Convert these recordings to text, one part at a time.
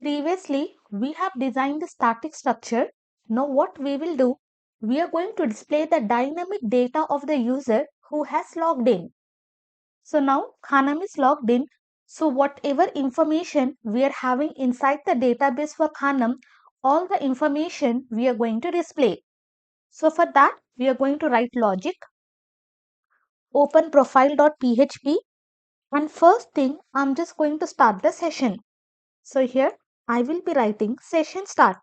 Previously, we have designed the static structure. Now what we will do, we are going to display the dynamic data of the user who has logged in. So now Khanam is logged in. So whatever information we are having inside the database for Khanam, all the information we are going to display. So for that, we are going to write logic, open profile.php, and first thing, I'm just going to start the session. So here I will be writing session start.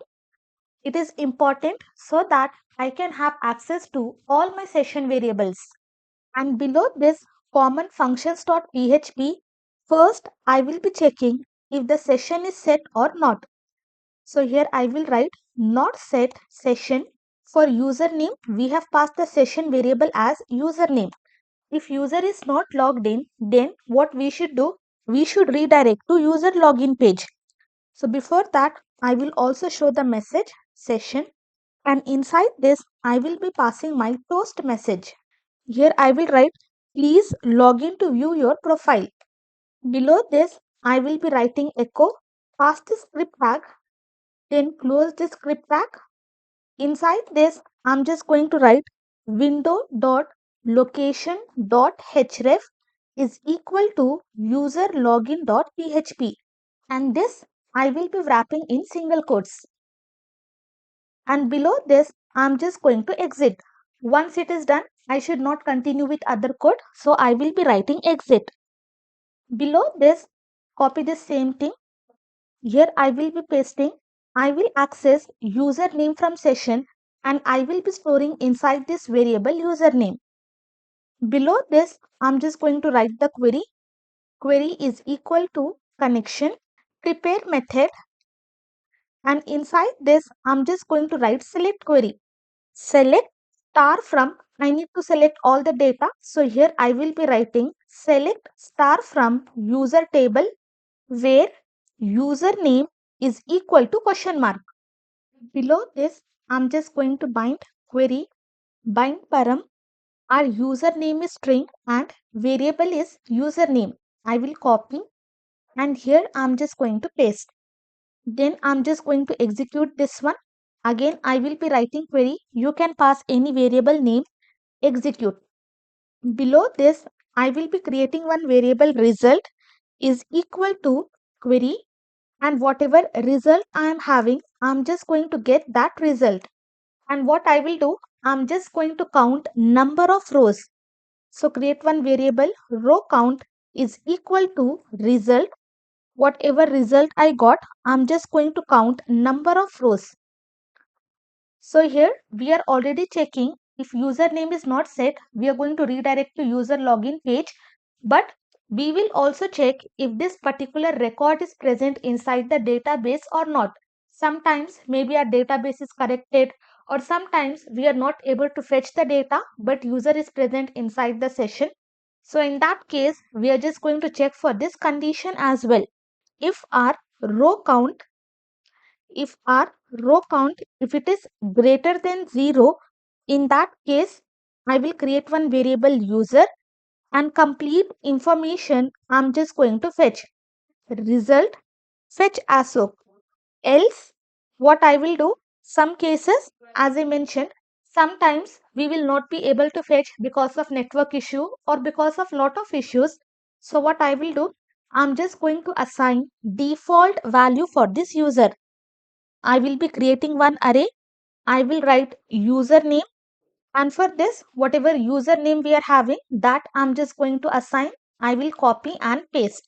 It is important so that I can have access to all my session variables. And below this common functions.php, first I will be checking if the session is set or not. So here I will write not set session. For username, we have passed the session variable as username. If user is not logged in, then what we should do? We should redirect to user login page. So before that, I will also show the message session, and inside this I will be passing my toast message. Here I will write please log in to view your profile. Below this I will be writing echo, pass the script tag, then close the script tag. Inside this I'm just going to write window.location.href is equal to user login.php, and this I will be wrapping in single quotes. And below this I'm just going to exit. Once it is done, I should not continue with other code, so I will be writing exit. Below this, copy the same thing. Here I will be pasting. I will access username from session, and I will be storing inside this variable username. Below this I'm just going to write the query. Query is equal to connection prepare method, and inside this I'm just going to write select query. Select star from, I need to select all the data. So here I will be writing select star from user table where username is equal to question mark. Below this, I'm just going to bind query bind param. Our username is string and variable is username. I will copy, and here I'm just going to paste. Then I'm just going to execute this one. Again, I will be writing query. You can pass any variable name, execute. Below this, I will be creating one variable result is equal to query, and whatever result I am having, I'm just going to get that result. And what I will do, I'm just going to count number of rows. So create one variable row count is equal to result. Whatever result I got, I'm just going to count number of rows. So here we are already checking if username is not set, we are going to redirect to user login page, but we will also check if this particular record is present inside the database or not. Sometimes maybe our database is corrected, or sometimes we are not able to fetch the data but user is present inside the session. So in that case, we are just going to check for this condition as well. If our row count if if it is greater than 0, in that case I will create one variable user, and complete information I'm just going to fetch result fetch ASOC. Else what I will do, some cases as I mentioned, sometimes we will not be able to fetch because of network issue or because of lot of issues. So what I will do, I'm just going to assign default value for this user. I will be creating one array. I will write username, and for this whatever username we are having, that I'm just going to assign. I will copy and paste.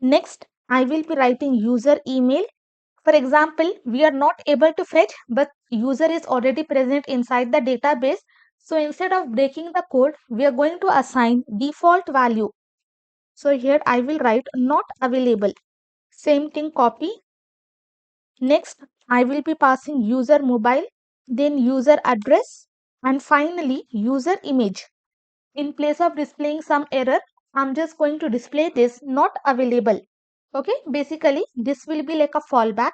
Next I will be writing user email. For example, we are not able to fetch but user is already present inside the database. So instead of breaking the code, we are going to assign default value. So here I will write not available. Same thing, copy. Next, I will be passing user mobile, then user address, and finally user image. In place of displaying some error, I'm just going to display this not available. Okay, basically this will be like a fallback.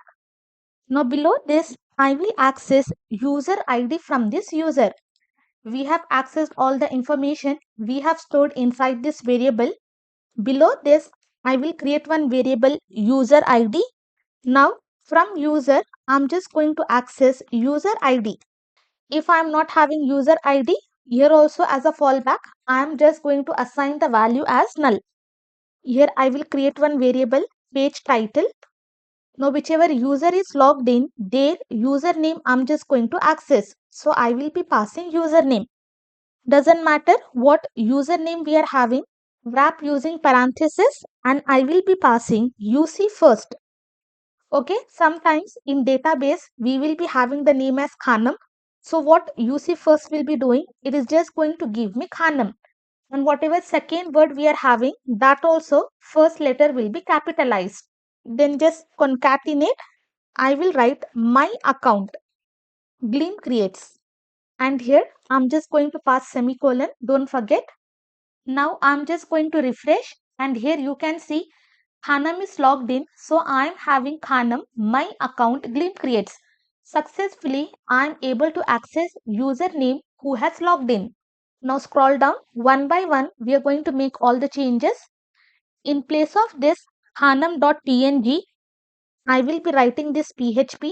Now below this, I will access user ID from this user. We have accessed all the information we have stored inside this variable. Below this, I will create one variable user ID. Now from user, I'm just going to access user ID. If I'm not having user ID, here also as a fallback, I'm just going to assign the value as null. Here I will create one variable page title. Now whichever user is logged in, their username I'm just going to access. So I will be passing username. Doesn't matter what username we are having, wrap using parenthesis and I will be passing UC first. Okay, sometimes in database we will be having the name as Khanam. So what UC first will be doing, it is just going to give me Khanam. And whatever second word we are having, that also first letter will be capitalized. Then just concatenate, I will write my account, Gleam creates. And here I'm just going to pass semicolon, don't forget. Now I'm just going to refresh and here you can see Khanam is logged in. So I'm having Khanam, my account Gleam creates. Successfully, I'm able to access username who has logged in. Now scroll down one by one. We are going to make all the changes. In place of this Khanam.png, I will be writing this PHP.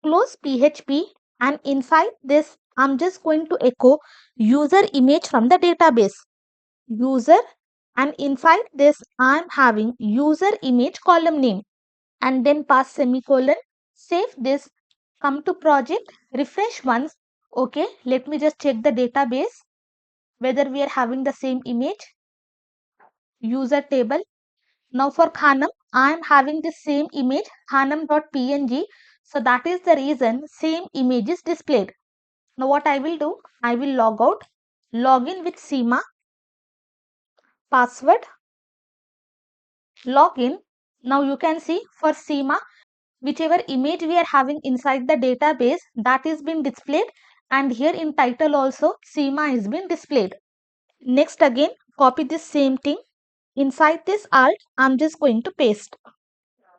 Close PHP and inside this, I'm just going to echo user image from the database. User and inside this, I'm having user image column name and then pass semicolon. Save this. Come to project. Refresh once. Okay, let me just check the database whether we are having the same image. User table. Now for Khanam, I am having the same image khanam.png. So that is the reason same image is displayed. Now what I will do, I will log out, log in with Seema, password, log in. Now you can see for Seema, whichever image we are having inside the database that is been displayed and here in title also Seema is been displayed. Next again, copy this same thing. Inside this alt, I'm just going to paste.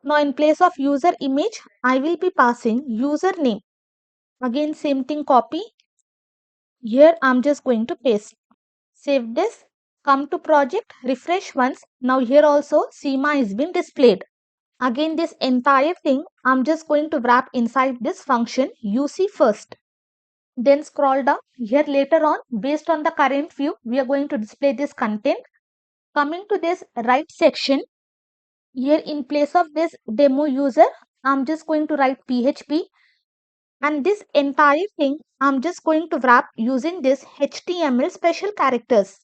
Now in place of user image, I will be passing username. Again same thing copy. Here I'm just going to paste. Save this. Come to project. Refresh once. Now here also Seema is been displayed. Again this entire thing I'm just going to wrap inside this function UC first. Then scroll down. Here later on based on the current view we are going to display this content. Coming to this right section. Here in place of this demo user, I'm just going to write PHP and this entire thing I'm just going to wrap using this HTML special characters.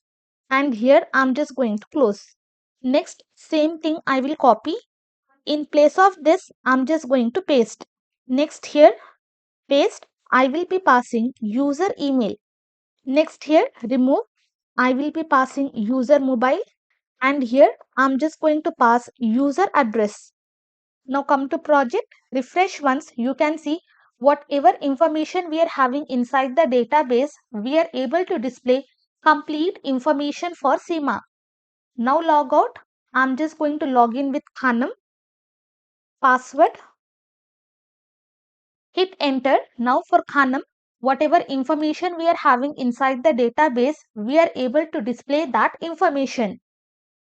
And here I'm just going to close. Next, same thing I will copy. In place of this, I'm just going to paste. Next here, paste, I will be passing user email. Next here, remove, I will be passing user mobile. And here, I'm just going to pass user address. Now come to project, refresh once, you can see whatever information we are having inside the database, we are able to display complete information for Seema. Now log out, I'm just going to log in with Khanam, password, hit enter. Now for Khanam, whatever information we are having inside the database, we are able to display that information.